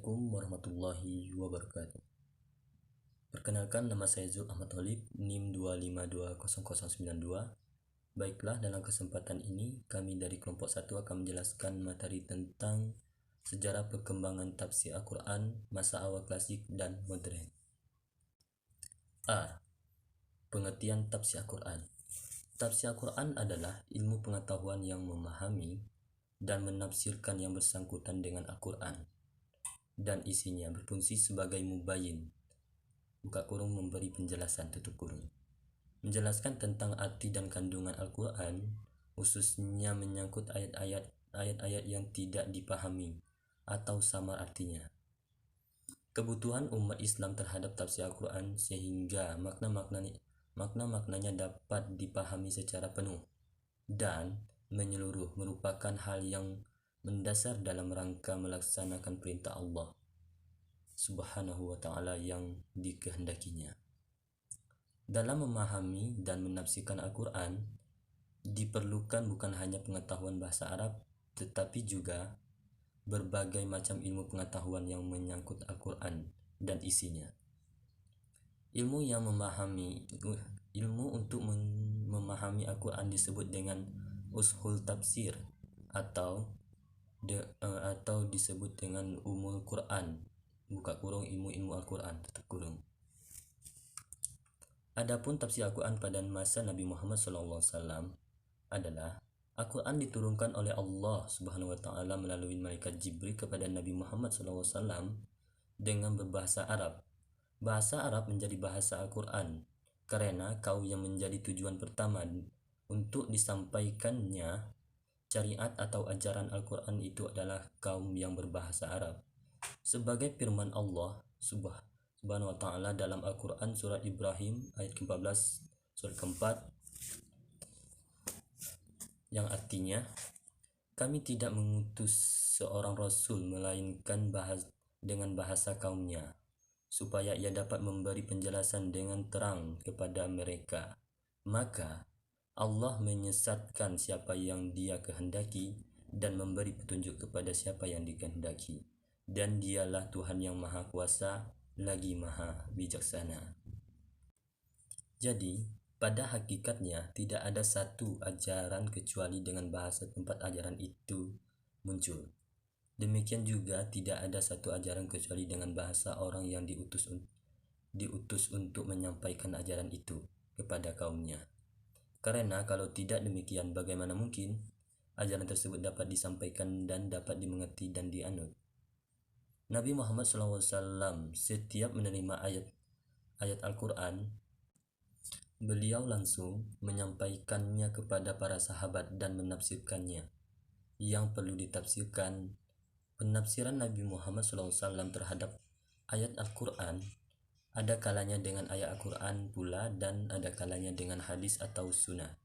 Assalamualaikum warahmatullahi wabarakatuh. Perkenalkan, nama saya Zul Ahmad Holib, NIM 2520092. Baiklah, dalam kesempatan ini kami dari kelompok 1 akan menjelaskan materi tentang sejarah perkembangan tafsir Al-Quran masa awal klasik dan modern. A. Pengertian tafsir Al-Quran. Tafsir Al-Quran adalah ilmu pengetahuan yang memahami dan menafsirkan yang bersangkutan dengan Al-Quran dan isinya, berfungsi sebagai mubayyin memberi penjelasan menjelaskan tentang arti dan kandungan Al-Quran, khususnya menyangkut ayat-ayat yang tidak dipahami atau samar artinya. Kebutuhan umat Islam terhadap tafsir Al-Quran sehingga makna-maknanya dapat dipahami secara penuh dan menyeluruh merupakan hal yang mendasar dalam rangka melaksanakan perintah Allah Subhanahu wa ta'ala yang dikehendakinya. Dalam memahami dan menafsirkan Al-Quran diperlukan bukan hanya pengetahuan bahasa Arab, tetapi juga berbagai macam ilmu pengetahuan yang menyangkut Al-Quran dan isinya. Ilmu untuk memahami Al-Quran disebut dengan ushul tafsir atau disebut dengan umul Quran, ilmu Al-Quran, Adapun tafsir Al-Quran pada masa Nabi Muhammad SAW adalah Al-Quran diturunkan oleh Allah Subhanahu wa ta'ala melalui malaikat Jibril kepada Nabi Muhammad SAW dengan berbahasa Arab. Bahasa Arab menjadi bahasa Al-Quran karena kaum yang menjadi tujuan pertama untuk disampaikannya syariat atau ajaran Al-Quran itu adalah kaum yang berbahasa Arab. Sebagai firman Allah Subhanahu wa ta'ala dalam Al-Quran surat Ibrahim ayat ke-14 surat ke-4 yang artinya, kami tidak mengutus seorang rasul melainkan dengan bahasa kaumnya supaya ia dapat memberi penjelasan dengan terang kepada mereka. Maka Allah menyesatkan siapa yang Dia kehendaki dan memberi petunjuk kepada siapa yang dikehendaki, dan Dialah Tuhan yang Maha Kuasa lagi Maha Bijaksana. Jadi pada hakikatnya tidak ada satu ajaran kecuali dengan bahasa tempat ajaran itu muncul. Demikian juga tidak ada satu ajaran kecuali dengan bahasa orang yang diutus untuk menyampaikan ajaran itu kepada kaumnya. Karena kalau tidak demikian, bagaimana mungkin ajaran tersebut dapat disampaikan dan dapat dimengerti dan dianut? Nabi Muhammad SAW setiap menerima ayat Al-Quran, beliau langsung menyampaikannya kepada para sahabat dan menafsirkannya. Yang perlu ditafsirkan, penafsiran Nabi Muhammad SAW terhadap ayat Al-Quran ada kalanya dengan ayat Al-Quran pula dan ada kalanya dengan hadis atau sunnah,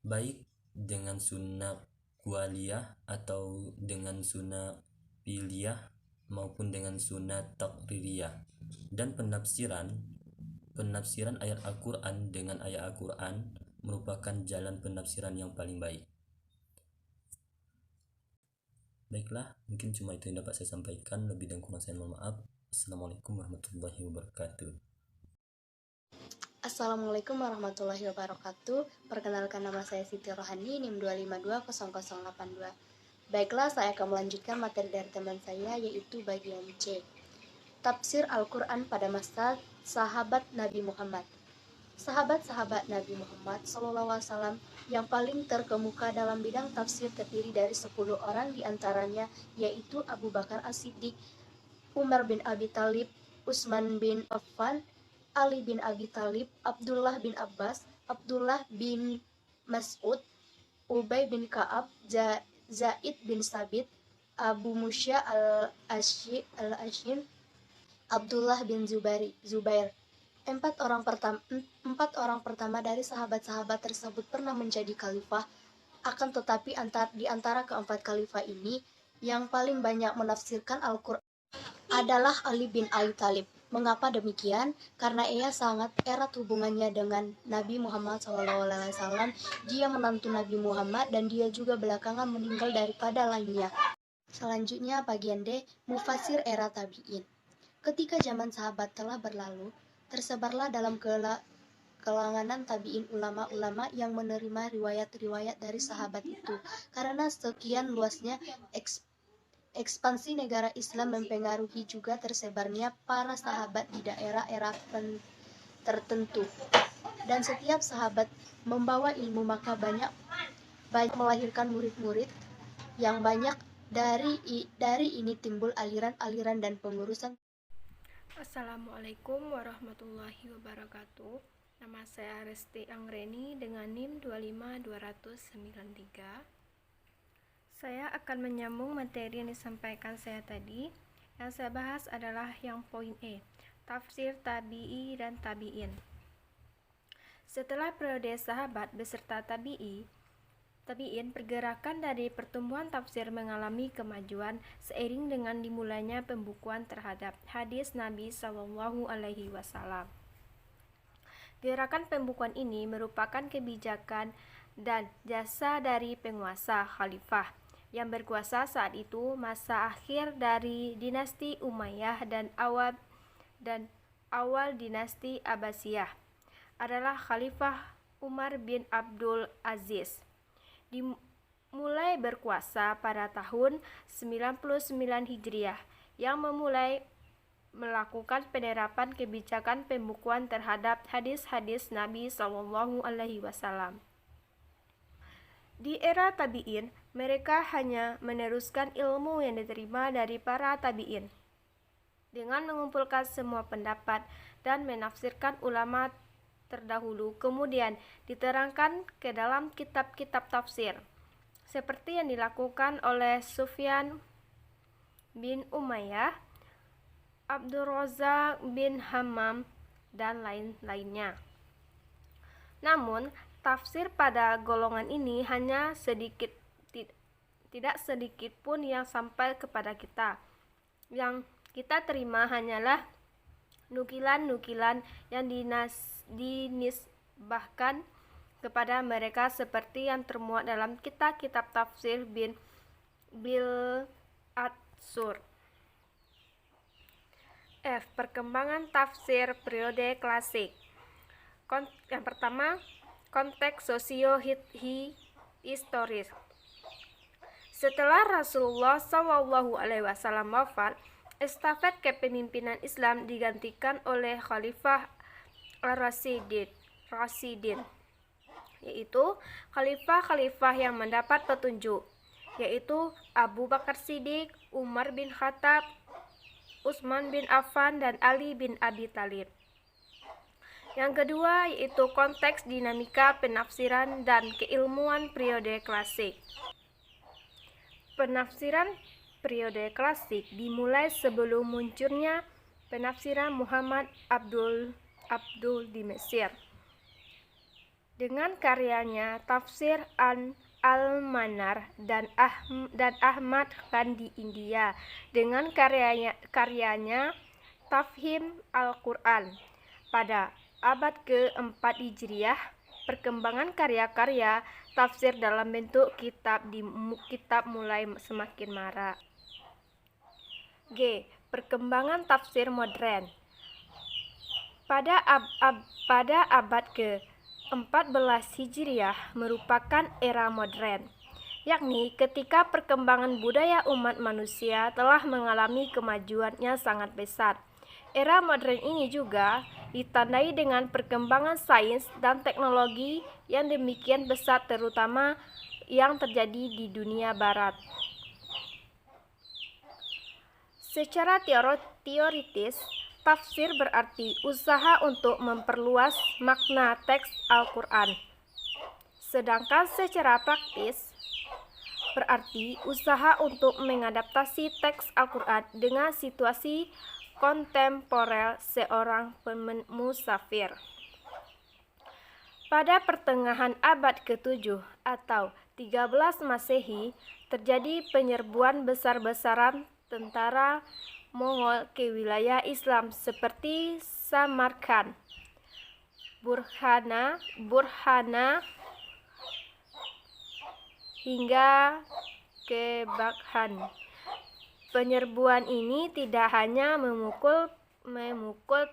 baik dengan sunnah kualiyah atau dengan sunnah piliyah maupun dengan sunnah taqririyah. Dan penafsiran ayat Al-Quran dengan ayat Al-Quran merupakan jalan penafsiran yang paling baik. Baiklah, mungkin cuma itu yang dapat saya sampaikan. Lebih dan kurang saya mohon maaf. Assalamualaikum warahmatullahi wabarakatuh. Assalamualaikum warahmatullahi wabarakatuh. Perkenalkan, nama saya Siti Rohani, NIM 2520082. Baiklah, saya akan melanjutkan materi dari teman saya, yaitu bagian C. Tafsir Al-Quran pada masa sahabat Nabi Muhammad. Sahabat-sahabat Nabi Muhammad SAW yang paling terkemuka dalam bidang tafsir terdiri dari 10 orang diantaranya, yaitu Abu Bakar As-Siddiq, Umar bin Abi Thalib, Utsman bin Affan, Ali bin Abi Thalib, Abdullah bin Abbas, Abdullah bin Mas'ud, Ubay bin Ka'ab, Zaid bin Sabit, Abu Musya al-Ashim, Abdullah bin Zubair. Empat orang pertama dari sahabat-sahabat tersebut pernah menjadi khalifah. Akan tetapi di antara keempat khalifah ini, yang paling banyak menafsirkan Al-Quran adalah Ali bin Abi Thalib. Mengapa demikian? Karena ia sangat erat hubungannya dengan Nabi Muhammad SAW. Dia menantu Nabi Muhammad dan dia juga belakangan meninggal daripada lainnya. Selanjutnya bagian D, Mufasir era tabi'in. Ketika zaman sahabat telah berlalu, tersebarlah dalam kelanganan tabi'in ulama-ulama yang menerima riwayat-riwayat dari sahabat itu. Karena sekian luasnya ekspansi negara Islam mempengaruhi juga tersebarnya para sahabat di daerah-daerah tertentu. Dan setiap sahabat membawa ilmu, maka banyak melahirkan murid-murid yang banyak. Dari ini timbul aliran-aliran dan pengurusan. Assalamualaikum warahmatullahi wabarakatuh. Nama saya Resti Anggreni dengan NIM 25293. Saya akan menyambung materi yang disampaikan saya tadi. Yang saya bahas adalah yang poin E, tafsir tabi'i dan tabi'in. Setelah periode sahabat beserta tabi'in, pergerakan dari pertumbuhan tafsir mengalami kemajuan seiring dengan dimulainya pembukuan terhadap hadis Nabi Shallallahu Alaihi Wasallam. Gerakan pembukuan ini merupakan kebijakan dan jasa dari penguasa khalifah yang berkuasa saat itu, masa akhir dari dinasti Umayyah dan awal dinasti Abbasiyah adalah Khalifah Umar bin Abdul Aziz. Dimulai berkuasa pada tahun 99 Hijriah yang memulai melakukan penerapan kebijakan pembukuan terhadap hadis-hadis Nabi Shallallahu Alaihi Wasallam. Di era tabi'in, mereka hanya meneruskan ilmu yang diterima dari para tabi'in dengan mengumpulkan semua pendapat dan menafsirkan ulama terdahulu, kemudian diterangkan ke dalam kitab-kitab tafsir, seperti yang dilakukan oleh Sufyan bin Umayyah, Abdurrazzaq bin Hammam, dan lain-lainnya. Namun, tafsir pada golongan ini hanya tidak sedikit pun yang sampai kepada kita. Yang kita terima hanyalah nukilan-nukilan yang dinisbahkan kepada mereka seperti yang termuat dalam kitab-kitab tafsir bin Bil Atsur. F. Perkembangan tafsir periode klasik. Yang pertama, konteks sosio-historis. Setelah Rasulullah SAW wafat, estafet kepemimpinan Islam digantikan oleh Khalifah Rasidin, yaitu khalifah-khalifah yang mendapat petunjuk, yaitu Abu Bakar Siddiq, Umar bin Khattab, Utsman bin Affan, dan Ali bin Abi Thalib. Yang kedua yaitu konteks dinamika penafsiran dan keilmuan periode klasik. Penafsiran periode klasik dimulai sebelum munculnya penafsiran Muhammad Abdul di Mesir dengan karyanya Tafsir Al-Manar dan Ahmad Khan di India dengan karyanya Tafhim Al-Quran pada abad ke-4 Hijriah. Perkembangan karya-karya tafsir dalam bentuk kitab mulai semakin marak. G. Perkembangan tafsir modern. Pada abad ke-14 Hijriah merupakan era modern, yakni ketika perkembangan budaya umat manusia telah mengalami kemajuannya sangat besar. Era modern ini juga ditandai dengan perkembangan sains dan teknologi yang demikian besar, terutama yang terjadi di dunia barat. Secara teoritis, tafsir berarti usaha untuk memperluas makna teks Al-Quran. Sedangkan secara praktis, berarti usaha untuk mengadaptasi teks Al-Quran dengan situasi kontemporer seorang musafir. Pada pertengahan abad ke-7 atau 13 Masehi, terjadi penyerbuan besar-besaran tentara Mongol ke wilayah Islam seperti Samarkand, Burhana hingga ke Baghan. Penyerbuan ini tidak hanya memukul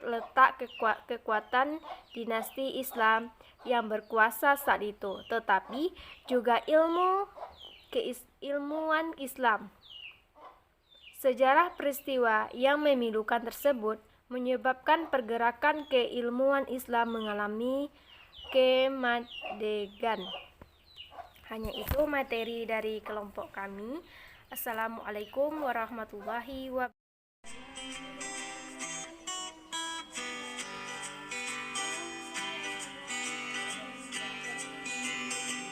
letak kekuatan dinasti Islam yang berkuasa saat itu, tetapi juga keilmuan Islam. Sejarah peristiwa yang memilukan tersebut menyebabkan pergerakan keilmuan Islam mengalami kemandegan. Hanya itu materi dari kelompok kami. Assalamualaikum warahmatullahi wabarakatuh.